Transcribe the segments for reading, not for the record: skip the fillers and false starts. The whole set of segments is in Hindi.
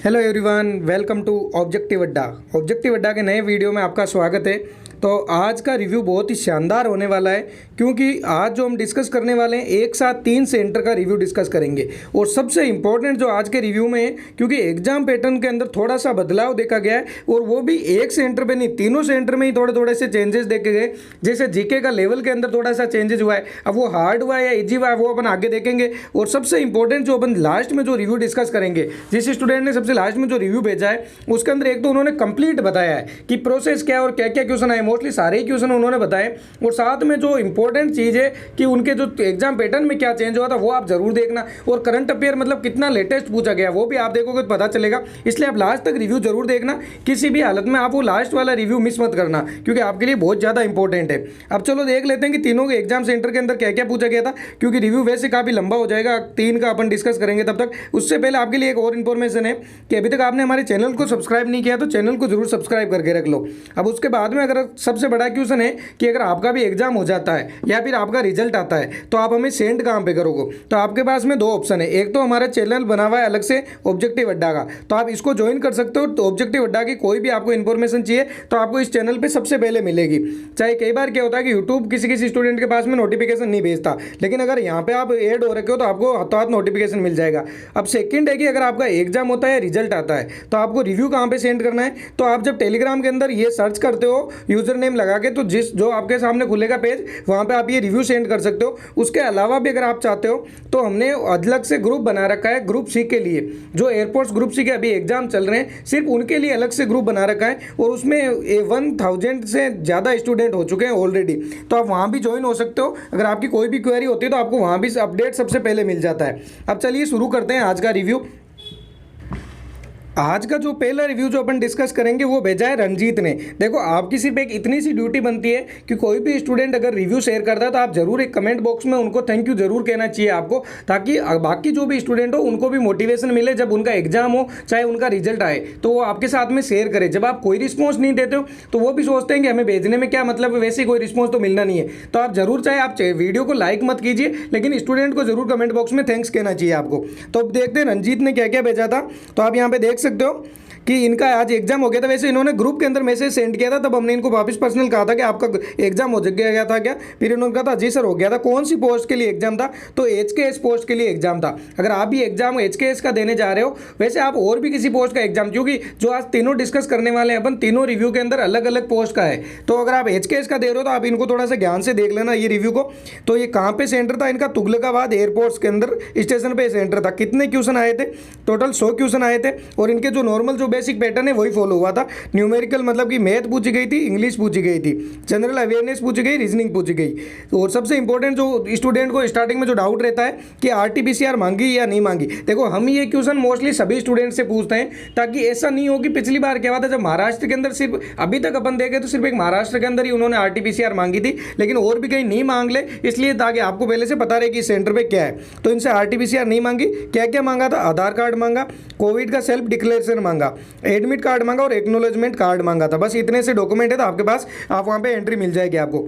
Hello everyone, welcome to objective Adda. Objective Adda के नए वीडियो में आपका स्वागत है। तो आज का रिव्यू बहुत ही शानदार होने वाला है, क्योंकि आज जो हम डिस्कस करने वाले हैं एक साथ 3 सेंटर का रिव्यू डिस्कस करेंगे। और सबसे इम्पोर्टेंट जो आज के रिव्यू में है, क्योंकि एग्जाम पैटर्न के अंदर थोड़ा सा बदलाव देखा गया है, और वो भी एक सेंटर पे नहीं, तीनों सेंटर में ही थोड़े थोड़े से चेंजेस देखे गए। जैसे जीके का लेवल के अंदर थोड़ा सा चेंजेस हुआ है, अब वो हार्ड हुआ है या इजी हुआ है वो अपन आगे देखेंगे। और सबसे इंपॉर्टेंट जो अपन लास्ट में जो रिव्यू डिस्कस करेंगे, जिस स्टूडेंट ने सबसे लास्ट में जो रिव्यू भेजा है उसके अंदर एक तो उन्होंने कंप्लीट बताया है कि प्रोसेस क्या है और क्या क्या क्वेश्चन आए। मोस्टली सारे ही क्वेश्चन उन्होंने बताए, और साथ में जो इंपॉर्टेंट चीज़ है कि उनके जो एग्जाम पैटर्न में क्या चेंज हुआ था वो आप जरूर देखना। और करंट अफेयर मतलब कितना लेटेस्ट पूछा गया वो भी आप देखोगे तो पता चलेगा। इसलिए आप लास्ट तक रिव्यू जरूर देखना, किसी भी हालत में आप वो लास्ट वाला रिव्यू मिस मत करना, क्योंकि आपके लिए बहुत ज़्यादा इंपॉर्टेंट है। अब चलो देख लेते हैं कि तीनों के एग्जाम सेंटर के अंदर क्या क्या पूछा गया था, क्योंकि रिव्यू वैसे काफ़ी लंबा हो जाएगा, 3 का अपन डिस्कस करेंगे तब तक। उससे पहले आपके लिए एक और इन्फॉर्मेशन है कि अभी तक आपने हमारे चैनल को सब्सक्राइब नहीं किया तो चैनल को जरूर सब्सक्राइब करके रख लो। अब उसके बाद में अगर सबसे बड़ा क्वेश्चन है कि अगर आपका भी एग्जाम हो जाता है या फिर आपका रिजल्ट आता है तो आप हमें सेंड कहाँ पे करोगे। तो आपके पास में 2 ऑप्शन है। एक तो हमारा चैनल बना हुआ है अलग से ऑब्जेक्टिव अड्डा का, तो आप इसको ज्वाइन कर सकते हो। तो ऑब्जेक्टिव अड्डा की कोई भी आपको इन्फॉर्मेशन चाहिए तो आपको इस चैनल पे सबसे पहले मिलेगी। चाहे कई बार क्या होता है कि यूट्यूब किसी किसी स्टूडेंट के पास में नोटिफिकेशन नहीं भेजता, लेकिन अगर यहाँ पे आप ऐड हो रखे हो तो आपको हाथों हाथ नोटिफिकेशन मिल जाएगा। अब सेकंड है कि अगर आपका एग्जाम होता है, रिजल्ट आता है, तो आपको रिव्यू कहाँ पे सेंड करना है। तो आप जब टेलीग्राम के अंदर ये सर्च करते हो यूजर नेम लगा के, तो जो आपके सामने खुलेगा पेज, वहाँ पे आप ये रिव्यू सेंड कर सकते हो। उसके अलावा भी अगर आप चाहते हो तो हमने अलग से ग्रुप बना रखा है ग्रुप सी के लिए। जो एयरपोर्ट्स ग्रुप सी के अभी एग्जाम चल रहे हैं, सिर्फ उनके लिए अलग से ग्रुप बना रखा है, और उसमें 1000 से ज़्यादा स्टूडेंट हो चुके हैं ऑलरेडी। तो आप वहाँ भी ज्वाइन हो सकते हो। अगर आपकी कोई भी क्वेरी होती है तो आपको वहाँ भी अपडेट सबसे पहले मिल जाता है। अब चलिए शुरू करते हैं आज का रिव्यू। आज का जो पहला रिव्यू जो अपन डिस्कस करेंगे वो भेजा है रंजीत ने। देखो, आपकी सिर्फ एक इतनी सी ड्यूटी बनती है कि कोई भी स्टूडेंट अगर रिव्यू शेयर करता है तो आप जरूर एक कमेंट बॉक्स में उनको थैंक यू जरूर कहना चाहिए आपको, ताकि बाकी जो भी स्टूडेंट हो उनको भी मोटिवेशन मिले। जब उनका एग्जाम हो चाहे उनका रिजल्ट आए तो वो आपके साथ में शेयर करें। जब आप कोई रिस्पॉन्स नहीं देते हो तो वो भी सोचते हैं कि हमें भेजने में क्या मतलब है, वैसे कोई रिस्पॉन्स तो मिलना नहीं है। तो आप जरूर, चाहे आप वीडियो को लाइक मत कीजिए, लेकिन स्टूडेंट को जरूर कमेंट बॉक्स में थैंक्स कहना चाहिए आपको। तो अब देखते हैं रंजीत ने क्या क्या भेजा था। तो आप यहाँ पे देख सकते हो कि इनका आज एग्जाम हो गया था। वैसे इन्होंने ग्रुप के अंदर मैसेज सेंड किया था, तब हमने इनको वापस पर्सनल कहा था कि आपका एग्जाम हो गया था क्या। फिर इन्होंने कहा था जी सर हो गया था। कौन सी पोस्ट के लिए एग्जाम था? तो HKS पोस्ट के लिए एग्जाम था। अगर आप भी एग्जाम HKS का देने जा रहे हो, वैसे आप और भी किसी पोस्ट का एग्जाम, क्योंकि जो आज तीनों डिस्कस करने वाले हैं अपन, तीनों रिव्यू के अंदर अलग अलग पोस्ट का है। तो अगर आप HKS का दे रहे हो तो आप इनको थोड़ा सा ध्यान से देख लेना ये रिव्यू को। तो ये कहाँ पे सेंटर था इनका? तुगलकाबाद एयरपोर्ट्स के अंदर स्टेशन पे सेंटर था। कितने क्वेश्चन आए थे? टोटल 100 क्वेश्चन आए थे, और इनके जो नॉर्मल जो बेसिक पैटर्न है वही फॉलो हुआ था। न्यूमेरिकल मतलब कि मैथ पूछी गई थी, इंग्लिश पूछी गई थी, जनरल अवेयरनेस पूछी गई, रीजनिंग पूछी गई। और सबसे इंपॉर्टेंट जो स्टूडेंट को स्टार्टिंग में जो डाउट रहता है कि RT-PCR मांगी या नहीं मांगी, देखो हम ये क्वेश्चन मोस्टली सभी स्टूडेंट से पूछते हैं, ताकि ऐसा नहीं हो कि पिछली बार क्या हुआ था जब महाराष्ट्र के अंदर, सिर्फ अभी तक अपन देखे तो सिर्फ एक महाराष्ट्र के अंदर ही उन्होंने RT-PCR मांगी थी, लेकिन और भी कहीं नहीं मांग ले, इसलिए ताकि आपको पहले से पता रहे कि सेंटर पे क्या है। तो इनसे RT-PCR नहीं मांगी। क्या क्या मांगा था? आधार कार्ड मांगा, कोविड का सेल्फ डिक्लेरेशन मांगा, एडमिट कार्ड मांगा और एक्नॉलेजमेंट कार्ड मांगा था। बस इतने से डॉक्यूमेंट है तो आपके पास, आप वहां पे एंट्री मिल जाएगी आपको।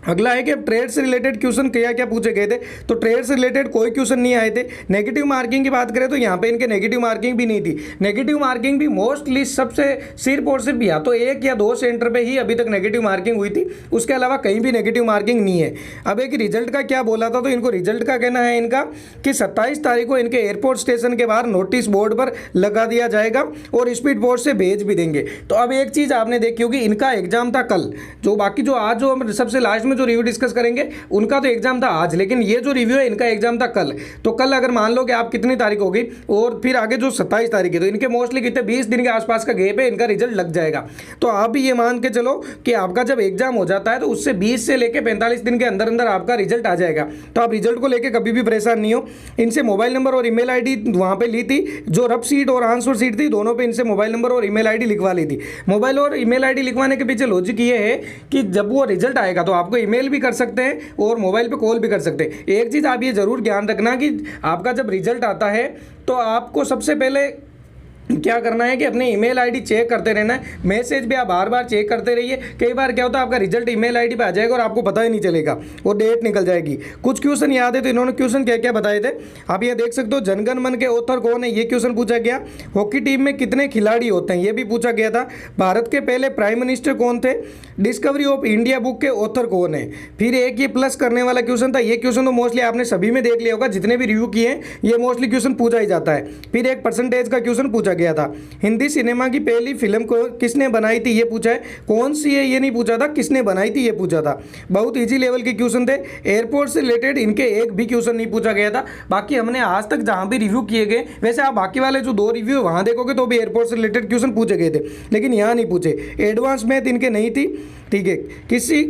अगला है कि अब ट्रेड से रिलेटेड क्वेश्चन क्या क्या पूछे गए थे। तो ट्रेड से रिलेटेड कोई क्वेश्चन नहीं आए थे। नेगेटिव मार्किंग की बात करें तो यहाँ पे इनके नेगेटिव मार्किंग भी नहीं थी। नेगेटिव मार्किंग भी मोस्टली सबसे सिर्फ और सिर्फ या तो 1 या 2 सेंटर पे ही अभी तक नेगेटिव मार्किंग हुई थी, उसके अलावा कहीं भी नेगेटिव मार्किंग नहीं है। अब एक रिजल्ट का क्या बोला था, तो इनको रिजल्ट का कहना है इनका कि 27 तारीख को इनके एयरपोर्ट स्टेशन के बाहर नोटिस बोर्ड पर लगा दिया जाएगा और स्पीड पोस्ट से भेज भी देंगे। तो अब एक चीज़ आपने देखी क्योंकि इनका एग्जाम था कल, जो बाकी जो आज जो हम सबसे लास्ट में जो रिव्यू डिस्कस करेंगे उनका तो एग्जाम था आज, लेकिन ये जो रिव्यू है इनका एग्जाम था कल। तो कल अगर मान लो कि आप कितनी तारीख होगी और फिर आगे जो 27 तारीख है, तो इनके मोस्टली कितने 20 दिन के आसपास का गैप है, इनका रिजल्ट लग जाएगा। तो आप भी ये मान के चलो कि आपका जब एग्जाम हो जाता है तो उससे 20 से लेकर 45 दिन के अंदर अंदर आपका रिजल्ट आ जाएगा। तो आप रिजल्ट को लेकर कभी भी परेशान नहीं हो। इनसे मोबाइल नंबर और ईमेल आईडी वहां पे ली थी, जो रफ सीट और आंसर सीट थी दोनों पे इनसे मोबाइल नंबर और ईमेल आईडी लिखवा ली थी। मोबाइल और ईमेल आईडी लिखवाने के पीछे लॉजिक ये है कि जब वो रिजल्ट आएगा तो आपको ईमेल भी कर सकते हैं और मोबाइल पे कॉल भी कर सकते हैं। एक चीज़ आप ये जरूर ध्यान रखना कि आपका जब रिजल्ट आता है तो आपको सबसे पहले क्या करना है कि अपनी ईमेल आईडी चेक करते रहना है, मैसेज भी आप बार बार चेक करते रहिए। कई बार क्या होता है आपका रिजल्ट ईमेल आईडी पे आ जाएगा और आपको पता ही नहीं चलेगा, वो डेट निकल जाएगी। कुछ क्वेश्चन याद है तो इन्होंने क्वेश्चन क्या क्या बताए थे आप ये देख सकते हो। जनगण मन के ऑथर कौन है, ये क्वेश्चन पूछा गया। हॉकी टीम में कितने खिलाड़ी होते हैं, ये भी पूछा गया था। भारत के पहले प्राइम मिनिस्टर कौन थे, डिस्कवरी ऑफ इंडिया बुक के ऑथर कौन है। फिर एक ये प्लस करने वाला क्वेश्चन था, ये क्वेश्चन तो मोस्टली आपने सभी में देख लिया होगा, जितने भी रिव्यू किए हैं ये मोस्टली क्वेश्चन पूछा ही जाता है। फिर एक परसेंटेज का क्वेश्चन पूछा गया था। हिंदी सिनेमा की पहली फिल्म को किसने बनाई थी, ये पूछा है। कौन सी है ये नहीं पूछा था, किसने बनाई थी ये पूछा था। बहुत इजी लेवल के क्वेश्चन थे। एयरपोर्ट से रिलेटेड इनके एक भी क्वेश्चन नहीं पूछा गया था। बाकी हमने आज तक जहां भी रिव्यू किए गए, वैसे आप बाकी वाले जो 2 रिव्यू वहां देखोगे तो भी एयरपोर्ट से रिलेटेड क्वेश्चन पूछे गए थे, लेकिन यहाँ नहीं पूछे। एडवांस मैथ इनके नहीं थी, ठीक है। किसी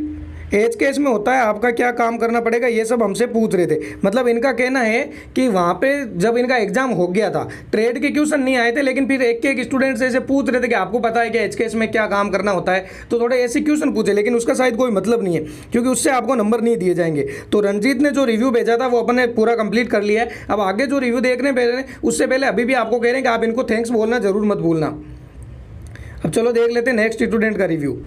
एज केस में होता है आपका क्या काम करना पड़ेगा, ये सब हमसे पूछ रहे थे। मतलब इनका कहना है कि वहाँ पे जब इनका एग्जाम हो गया था ट्रेड के क्वेश्चन नहीं आए थे, लेकिन फिर एक एक स्टूडेंट से ऐसे पूछ रहे थे कि आपको पता है कि एज केस में क्या काम करना होता है, तो थोड़े ऐसे क्वेश्चन पूछे, लेकिन उसका शायद कोई मतलब नहीं है क्योंकि उससे आपको नंबर नहीं दिए जाएंगे। तो रंजीत ने जो रिव्यू भेजा था वो अपने पूरा कंप्लीट कर लिया है। अब आगे जो रिव्यू देखने पहले उससे पहले अभी भी आपको कह रहे हैं कि आप इनको थैंक्स बोलना जरूर मत भूलना। अब चलो देख लेते हैं नेक्स्ट स्टूडेंट का रिव्यू।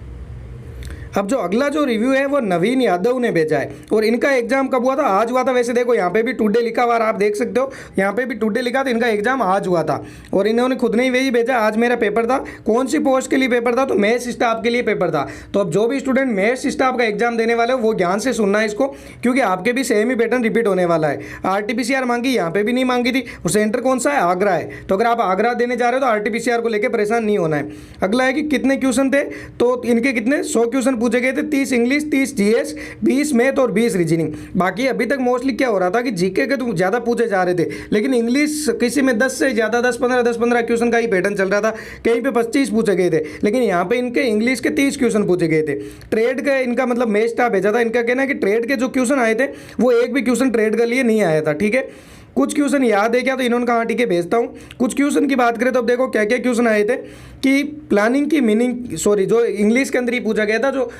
अब जो अगला जो रिव्यू है वो नवीन यादव ने भेजा है और इनका एग्जाम कब हुआ था, आज हुआ था। वैसे देखो यहाँ पे भी टुडे लिखा हुआ, आप देख सकते हो यहाँ पे भी टुडे लिखा था, इनका एग्जाम आज हुआ था और इन्होंने खुद ने ही वही भेजा, आज मेरा पेपर था। कौन सी पोस्ट के लिए पेपर था, तो मैथ्स स्टाफ के लिए पेपर था। तो अब जो भी स्टूडेंट मैथ्स स्टाफ का एग्जाम देने वाले हो वो ध्यान से सुनना है इसको, क्योंकि आपके भी सेम ही पैटर्न रिपीट होने वाला है। RT-PCR मांगी, यहाँ पे भी नहीं मांगी थी। और सेंटर कौन सा है, आगरा है। तो अगर आप आगरा देने जा रहे हो तो RT-PCR को लेकर परेशान नहीं होना है। अगला है कि कितने क्वेश्चन थे, तो इनके कितने 100 क्वेश्चन पूछे गए थे। 30 इंग्लिश, 30 GS, 20 मैथ और 20 रीजनिंग। बाकी अभी तक मोस्टली क्या हो रहा था कि जीके के तो ज़्यादा पूछे जा रहे थे, लेकिन इंग्लिश किसी में 10 से ज़्यादा 10-15 क्वेश्चन का ही पैटर्न चल रहा था। कहीं पे 25 पूछे गए थे, लेकिन यहाँ पे इनके इंग्लिश के 30 क्वेश्चन पूछे गए थे। ट्रेड का इनका मतलब मैथ स्टाफ भेजा था, इनका कहना है कि ट्रेड के जो क्वेश्चन आए थे वो एक भी क्वेश्चन ट्रेड के लिए नहीं आया था, ठीक है। कुछ क्वेश्चन याद है क्या, तो इन्होंने कहा ठीक है भेजता हूँ। कुछ क्वेश्चन की बात करें तो अब देखो क्या क्या क्वेश्चन आए थे कि प्लानिंग की मीनिंग, जो इंग्लिश के अंदर ही पूछा गया था, जो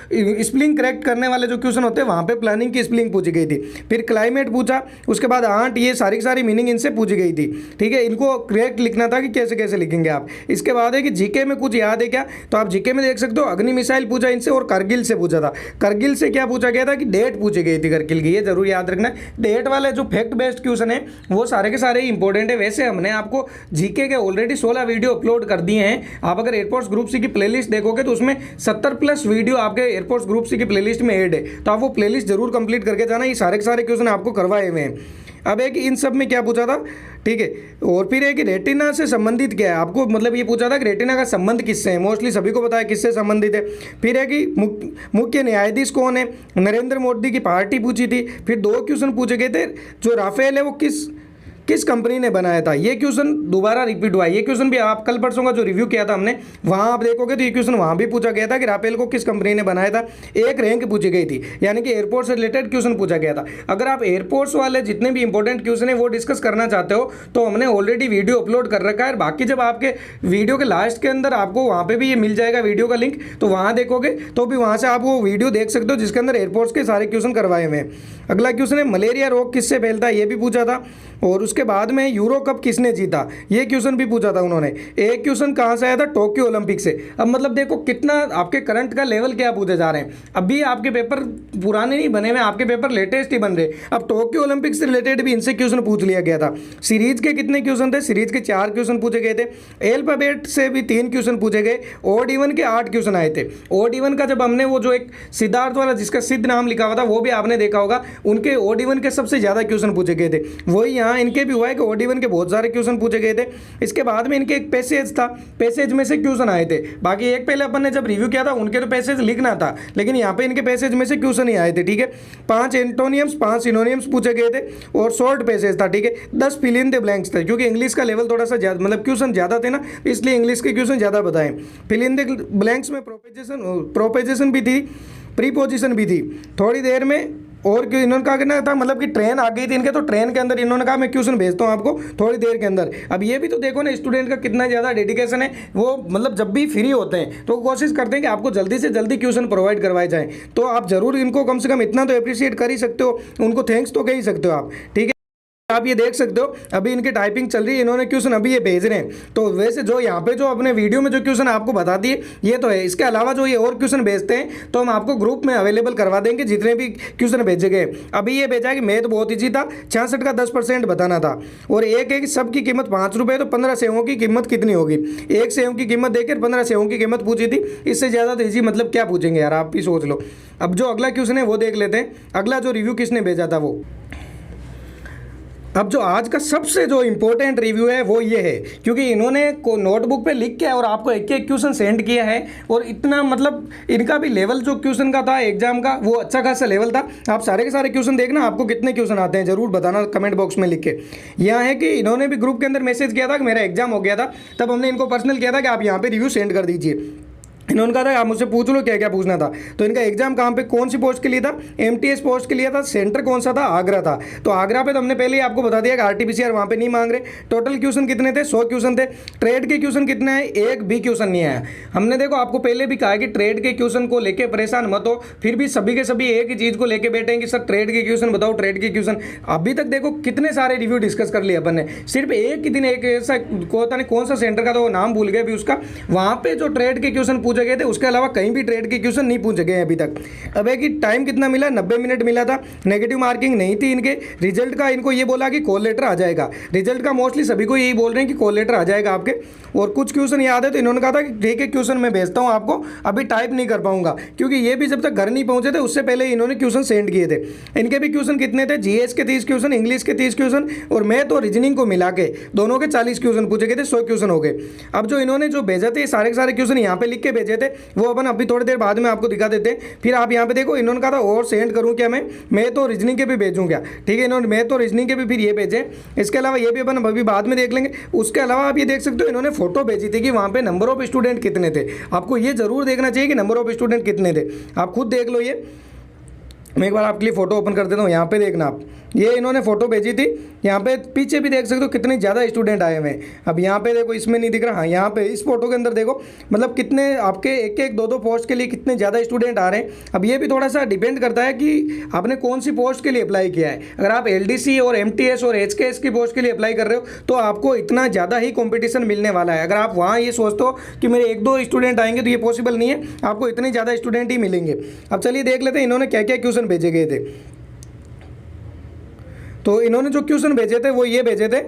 स्पेलिंग करेक्ट करने वाले जो क्वेश्चन होते हैं वहाँ पे प्लानिंग की स्पेलिंग पूछी गई थी। फिर क्लाइमेट पूछा, उसके बाद आंट, ये सारी की सारी मीनिंग इनसे पूछी गई थी, ठीक है। इनको करेक्ट लिखना था कि कैसे कैसे लिखेंगे आप। इसके बाद है कि जीके में कुछ याद है क्या, तो आप जीके में देख सकते हो अग्नि मिसाइल पूछा इनसे और करगिल से पूछा था। करगिल से क्या पूछा गया था कि डेट पूछी गई थी करगिल की, ये जरूर याद रखना। डेट वाले जो फैक्ट बेस्ड क्वेश्चन है वो सारे के सारे इंपॉर्टेंट है। वैसे हमने आपको जीके के ऑलरेडी 16 वीडियो अपलोड कर दिए हैं। आप अगर एयरफोर्स ग्रुप सी की प्लेलिस्ट देखोगे तो उसमें 70+ वीडियो आपके एयरफोर्स ग्रुप सी की प्लेलिस्ट में ऐड है, तो आप वो प्लेलिस्ट जरूर कंप्लीट करके जाना। ये सारे के सारे क्वेश्चन आपको करवाए हुए हैं। अब एक इन सब में क्या पूछा था, ठीक है। और फिर एक रेटिना से संबंधित क्या है, आपको मतलब ये पूछा था कि रेटिना का संबंध किससे है, मोस्टली सभी को पता है किससे संबंधित है। फिर है कि मुख्य न्यायाधीश कौन है, नरेंद्र मोदी की पार्टी पूछी थी। फिर 2 क्वेश्चन पूछे गए थे, जो राफेल है वो किस कंपनी ने बनाया था, ये क्वेश्चन दोबारा रिपीट हुआ है। ये क्वेश्चन भी आप कल परसों का जो रिव्यू किया था हमने वहां आप देखोगे तो ये क्वेश्चन वहां भी पूछा गया था कि राफेल को किस कंपनी ने बनाया था। एक रैंक पूछी गई थी, यानी कि एयरपोर्ट से रिलेटेड क्वेश्चन पूछा गया था। अगर आप एयरपोर्ट्स वाले जितने भी इंपॉर्टेंट क्वेश्चन है वो डिस्कस करना चाहते हो तो हमने ऑलरेडी वीडियो अपलोड कर रखा है। बाकी जब आपके वीडियो के लास्ट के अंदर आपको वहाँ पे भी ये मिल जाएगा वीडियो का लिंक, तो वहाँ देखोगे तो भी वहाँ से आप वो वीडियो देख सकते हो जिसके अंदर एयरपोर्ट्स के सारे क्वेश्चन करवाए हुए हैं। अगला क्वेश्चन है मलेरिया रोग किससे फैलता है, ये भी पूछा था। और उसके बाद में यूरो कप किसने जीता, ये क्वेश्चन भी पूछा था उन्होंने। एक क्वेश्चन कहाँ से आया था, टोक्यो ओलंपिक से। अब मतलब देखो कितना आपके करंट का लेवल क्या पूछे जा रहे हैं। अभी आपके पेपर पुराने नहीं बने हुए, आपके पेपर लेटेस्ट ही बन रहे। अब टोक्यो ओलंपिक से रिलेटेड भी इनसे क्वेश्चन पूछ लिया गया था। सीरीज के कितने क्वेश्चन थे, सीरीज के 4 क्वेश्चन पूछे गए थे। एल्फाबेट से भी 3 क्वेश्चन पूछे गए। ओड इवन के 8 क्वेश्चन आए थे। ओड इवन का जब हमने वो जो एक सिद्धार्थ वाला जिसका सिद्ध नाम लिखा हुआ था वो भी आपने देखा होगा, उनके ओड इवन के सबसे ज्यादा क्वेश्चन पूछे गए थे। वही यहाँ इनके भी हुआ है कि ओड इवन के बहुत सारे क्वेश्चन पूछे गए थे। इसके बाद में इनके एक पैसेज था, पैसेज में से क्वेश्चन आए थे। बाकी एक पहले अपन ने जब रिव्यू किया था उनके तो पैसेज लिखना था, लेकिन यहाँ पे इनके पैसेज में से क्वेश्चन ही आए थे, ठीक है। 5 एंटोनियम्स 5 सिनोनियम्स पूछे गए थे और शॉर्ट पैसेज था, ठीक है। 10 फिल इन द ब्लैंक्स थे, क्योंकि इंग्लिश का लेवल थोड़ा सा ज्यादा मतलब क्वेश्चन ज्यादा थे ना, इसलिए इंग्लिश के क्वेश्चन ज्यादा बताएं। फिल इन द ब्लैंक्स में प्रोपोजिशन भी थी, प्रीपोजिशन भी थी। थोड़ी देर में और क्यों इन्होंने कहा करना था, मतलब कि ट्रेन आ गई थी इनके, तो ट्रेन के अंदर इन्होंने कहा मैं क्वेश्चन भेजता हूँ आपको थोड़ी देर के अंदर। अब ये भी तो देखो ना स्टूडेंट का कितना ज़्यादा डेडिकेशन है। वो मतलब जब भी फ्री होते हैं तो कोशिश करते हैं कि आपको जल्दी से जल्दी क्वेश्चन प्रोवाइड करवाए जाएँ। तो आप जरूर इनको कम से कम इतना तो अप्रिशिएट कर ही सकते हो, उनको थैंक्स तो कह ही सकते हो आप, ठीक है। आप ये देख सकते हो अभी इनकी टाइपिंग चल रही है, इन्होंने क्वेश्चन अभी ये भेज रहे हैं। तो वैसे जो यहाँ पे जो अपने वीडियो में जो क्वेश्चन आपको बता दिए ये तो है, इसके अलावा जो ये और क्वेश्चन भेजते हैं तो हम आपको ग्रुप में अवेलेबल करवा देंगे जितने भी क्वेश्चन भेजे गए। अभी ये भेजा है कि मैथ बहुत ईजी था, 66 का 10% बताना था, और एक सब की कीमत 5 रुपये, तो 15 सेवों की कीमत कितनी होगी, एक सेव की कीमत देकर 15 सेवों की कीमत पूछी थी। इससे ज़्यादा तो ईजी मतलब क्या पूछेंगे यार, आप भी सोच लो। अब जो अगला क्वेश्चन है वो देख लेते हैं, अगला जो रिव्यू किसने भेजा था वो। अब जो आज का सबसे जो इम्पोर्टेंट रिव्यू है वो ये है, क्योंकि इन्होंने को नोटबुक पे लिख के और आपको एक एक क्वेश्चन सेंड किया है, और इतना मतलब इनका भी लेवल जो क्वेश्चन का था एग्जाम का वो अच्छा खासा लेवल था। आप सारे के सारे क्वेश्चन देखना, आपको कितने क्वेश्चन आते हैं ज़रूर बताना कमेंट बॉक्स में लिख के। यहाँ है कि इन्होंने भी ग्रुप के अंदर मैसेज किया था कि मेरा एग्जाम हो गया था, तब हमने इनको पर्सनल किया था कि आप यहाँ पर रिव्यू सेंड कर दीजिए। इन्होंने कहा था आप मुझसे पूछ लो क्या क्या पूछना था। तो इनका एग्जाम कहाँ पे कौन सी पोस्ट के लिए था, एमटीएस पोस्ट के लिए था, सेंटर कौन सा था, आगरा था। तो आगरा पे तो हमने पहले ही आपको बता दिया कि आरटीपीसीआर वहाँ पे नहीं मांग रहे। टोटल क्वेश्चन कितने थे, 100 क्वेश्चन थे। ट्रेड के क्वेश्चन कितने हैं, एक भी क्वेश्चन नहीं आया। हमने देखो आपको पहले भी कहा कि ट्रेड के क्वेश्चन को लेकर परेशान मत हो, फिर भी सभी के सभी एक ही चीज़ को लेकर बैठे हैं कि सर ट्रेड के क्वेश्चन बताओ, ट्रेड के क्वेश्चन। अभी तक देखो कितने सारे रिव्यू डिस्कस कर लिए अपन ने, सिर्फ एक ही दिन एक ऐसा होता नहीं कौन सा सेंटर का, तो वो नाम भूल गए भी उसका, वहाँ पे जो ट्रेड के क्वेश्चन पूछे गए थे, उसके अलावा कहीं भी ट्रेड के क्वेश्चन नहीं पूछे गए अभी तक। अब है कि टाइम कितना मिला, 90 मिनट मिला था। नेगेटिव मार्किंग नहीं थी इनके। रिजल्ट का इनको ये बोला कि कॉल लेटर आ जाएगा। रिजल्ट का मोस्टली सभी को यही बोल रहे हैं कि कॉल लेटर आ जाएगा आपके। और कुछ क्वेश्चन याद है तो इन्होंने कहा था कि ठीक है क्वेश्चन मैं भेजता हूँ आपको, अभी टाइप नहीं कर पाऊंगा, क्योंकि ये भी जब तक घर नहीं पहुंचे थे उससे पहले इन्होंने क्वेश्चन सेंड किए थे। इनके भी क्वेश्चन कितने थे, जीएस के 30 क्वेश्चन, इंग्लिश के 30 क्वेश्चन, और मैथ और रीजनिंग को मिला के दोनों के 40 क्वेश्चन पूछे गए थे, 100 क्वेश्चन हो गए। अब जो इन्होंने जो भेजा थे सारे के सारे क्वेश्चन यहाँ पे लिख के भेजे थे, वो अपन अभी थोड़ी देर बाद में आपको दिखा देते हैं। फिर आप यहाँ पे देखो इन्होंने कहा था और सेंड करूँ क्या मैं तो रीजनिंग के भी भेजूँ क्या, ठीक है। इन्होंने मैं तो रीजनिंग के भी फिर ये भेजे। इसके अलावा ये भी अपन अभी बाद में देख लेंगे। उसके अलावा आप ये देख सकते हो इन्होंने फोटो भेजी थी कि वहाँ पे नंबर ऑफ स्टूडेंट कितने थे। आपको ये जरूर देखना चाहिए कि नंबर ऑफ स्टूडेंट कितने थे, आप खुद देख लो। ये मैं एक बार आपके लिए फ़ोटो ओपन कर देता हूँ, यहाँ पे देखना आप, ये इन्होंने फ़ोटो भेजी थी। यहाँ पे पीछे भी देख सकते हो कितने ज़्यादा स्टूडेंट आए हुए हैं। अब यहाँ पे देखो इसमें नहीं दिख रहा, हाँ यहाँ पे इस फोटो के अंदर देखो, मतलब कितने आपके एक एक दो पोस्ट के लिए कितने ज़्यादा स्टूडेंट आ रहे हैं। अब ये भी थोड़ा सा डिपेंड करता है कि आपने कौन सी पोस्ट के लिए अप्लाई किया है। अगर आप LDC और MTS और HKS की पोस्ट के लिए अप्लाई कर रहे हो तो आपको इतना ज़्यादा ही कॉम्पिटिशन मिलने वाला है। अगर आप वहाँ ये सोचते हो कि मेरे एक दो स्टूडेंट आएंगे तो ये पॉसिबल नहीं है, आपको इतने ज़्यादा स्टूडेंट ही मिलेंगे। अब चलिए देख लेते हैं इन्होंने क्या क्या क्वेश्चन भेजे गए थे। तो इन्होंने जो क्वेश्चन भेजे थे वो ये भेजे थे,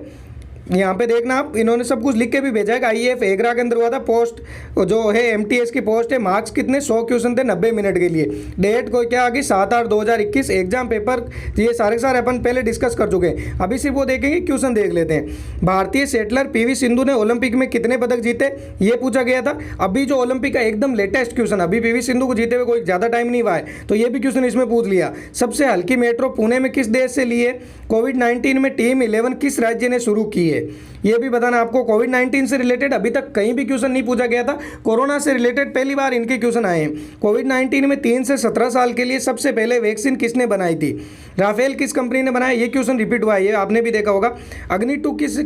यहाँ पे देखना आप, इन्होंने सब कुछ लिख के भी भेजा है कि IAF एग्रा के अंदर हुआ था। पोस्ट जो है MTS की पोस्ट है, मार्क्स कितने 100 क्वेश्चन थे 90 मिनट के लिए। डेट को क्या आ गई 7/8/2021। एग्जाम पेपर ये सारे के सारे अपन पहले डिस्कस कर चुके हैं, अभी सिर्फ वो देखेंगे, क्वेश्चन देख लेते हैं। भारतीय सेटलर PV सिंधु ने ओलंपिक में कितने पदक जीते, ये पूछा गया था। अभी जो ओलंपिक का एकदम लेटेस्ट क्वेश्चन, अभी PV सिंधु को जीते हुए कोई ज़्यादा टाइम नहीं हुआ है, तो ये भी क्वेश्चन इसमें पूछ लिया। सबसे हल्की मेट्रो पुणे में किस देश से ली है, कोविड-19 में टीम 11 किस राज्य ने शुरू की है, ये भी बताना आपको। कोविड-19 से रिलेटेड अभी तक कहीं भी क्वेश्चन नहीं पूछा गया था, कोरोना से रिलेटेड पहली बार इनके क्वेश्चन आए हैं। कोविड-19 में 3 से 17 साल के लिए सबसे पहले वैक्सीन किसने बनाई थी, राफेल किस कंपनी ने बनाया, ये क्वेश्चन रिपीट हुआ है, ये आपने भी देखा होगा। अग्नि 2 किस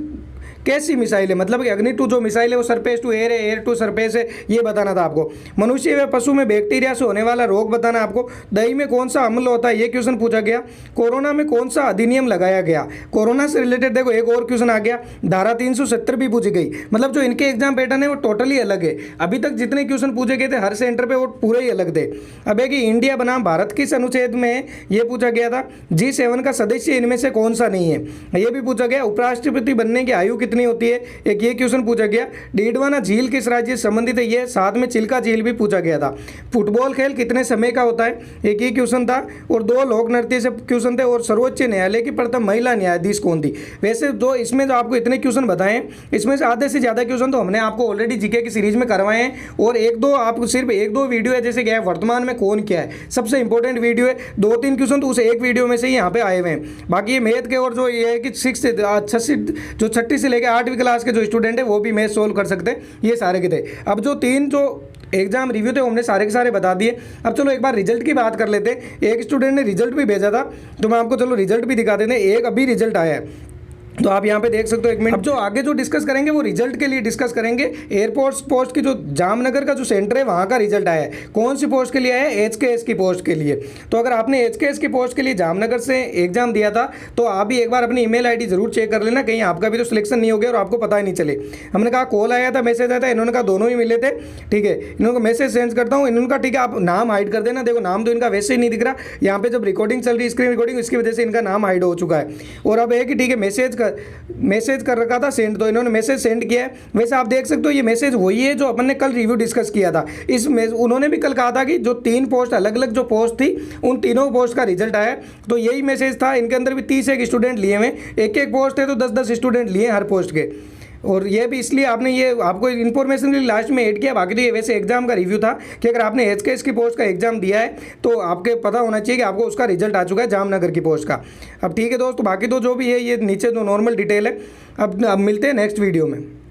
कैसी मिसाइल है, मतलब कि अग्नि 2 जो मिसाइल है वो सरफेस टू एयर है, एयर टू सरफेस है, ये बताना था आपको। मनुष्य व पशु में बैक्टीरिया से होने वाला रोग बताना आपको। दही में कौन सा अम्ल होता है, ये क्वेश्चन पूछा गया। कोरोना में कौन सा अधिनियम लगाया गया, कोरोना से रिलेटेड देखो एक और क्वेश्चन आ गया। धारा 370 भी पूछी गई। मतलब जो इनके एग्जाम पैटर्न है वो टोटली अलग है। अभी तक जितने क्वेश्चन पूछे गए थे हर सेंटर पर वो पूरे ही अलग थे। अब है कि इंडिया बनाम भारत किस अनुच्छेद में, ये पूछा गया था। G7 का सदस्य इनमें से कौन सा नहीं है, ये भी पूछा गया। उपराष्ट्रपति बनने की आयु कितनी होती है, एक ये क्वेश्चन पूछा गया। डीडवाना झील किस राज्य से संबंधित है, ये साथ में चिल्का झील भी पूछा गया था। फुटबॉल खेल कितने समय का होता है, एक ये क्वेश्चन था। और 2 लोक नृत्य से क्वेश्चन थे। और सर्वोच्च न्यायालय की प्रथम महिला न्यायाधीश कौन थी। वैसे जो इसमें जो आपको इतने क्वेश्चन बताएं, इसमें से आधे से ज़्यादा क्वेश्चन तो हमने आपको ऑलरेडी जीके की सीरीज में करवाए हैं, और एक दो आपको सिर्फ 1-2 वीडियो है, जैसे क्या है वर्तमान में कौन क्या है, सबसे इंपॉर्टेंट वीडियो है। 2-3 क्वेश्चन तो उस एक वीडियो में से ही यहाँ पे आए हुए हैं। बाकी ये मैथ के और जो ये है कि 6ठी से लेकर 8वीं क्लास के जो स्टूडेंट है वो भी मैथ सोल्व कर सकते हैं, ये सारे के थे। अब जो 3 जो एग्जाम रिव्यू थे हमने सारे के सारे बता दिए। अब चलो एक बार रिजल्ट की बात कर लेते हैं। एक स्टूडेंट ने रिजल्ट भी भेजा था, तो मैं आपको चलो रिजल्ट भी दिखा देते हैं। एक अभी रिजल्ट आया है, तो आप यहाँ पे देख सकते हो। एक मिनट, अब जो आगे जो डिस्कस करेंगे वो रिजल्ट के लिए डिस्कस करेंगे। एयरपोर्ट पोस्ट की जो जामनगर का जो सेंटर है वहाँ का रिजल्ट आया है। कौन सी पोस्ट के लिए आया है? HKS की पोस्ट के लिए। तो अगर आपने HKS की पोस्ट के लिए जामनगर से एग्जाम दिया था तो आप भी एक बार अपनी ईमेल आईडी जरूर चेक कर लेना, कहीं आपका भी तो सिलेक्शन नहीं हो गया और आपको पता ही नहीं चले। हमने कहा कॉल आया था, मैसेज आया था, इन्होंने कहा दोनों ही मिले थे। ठीक है, इन्होंने मैसेज सेंड करता हूँ, इन्होंने कहा ठीक है आप नाम हाइड कर देना। देखो नाम तो इनका वैसे ही नहीं दिख रहा, यहाँ पे जब रिकॉर्डिंग चल रही है, स्क्रीन रिकॉर्डिंग, इसकी वजह से इनका नाम हाइड हो चुका है। और अब है कि ठीक है मैसेज कर रखा था सेंड, तो इन्होंने मैसेज सेंड किया है। वैसे आप देख सकते हो ये मैसेज वही है जो अपन ने कल रिव्यू डिस्कस किया था। उन्होंने भी कल कहा था कि जो 3 पोस्ट अलग अलग जो पोस्ट थी उन तीनों पोस्ट का रिजल्ट आया, तो यही मैसेज था। इनके अंदर भी 31 स्टूडेंट लिए हुए, एक एक पोस्ट है तो 10-10 स्टूडेंट लिए हर पोस्ट के। और ये भी इसलिए आपने ये आपको इन्फॉर्मेशन भी लास्ट में ऐड किया। बाकी तो ये वैसे एग्जाम का रिव्यू था कि अगर आपने HKS की पोस्ट का एग्जाम दिया है तो आपके पता होना चाहिए कि आपको उसका रिजल्ट आ चुका है जामनगर की पोस्ट का। अब ठीक है दोस्तों, बाकी तो जो भी है ये नीचे जो नॉर्मल डिटेल है। अब मिलते हैं नेक्स्ट वीडियो में।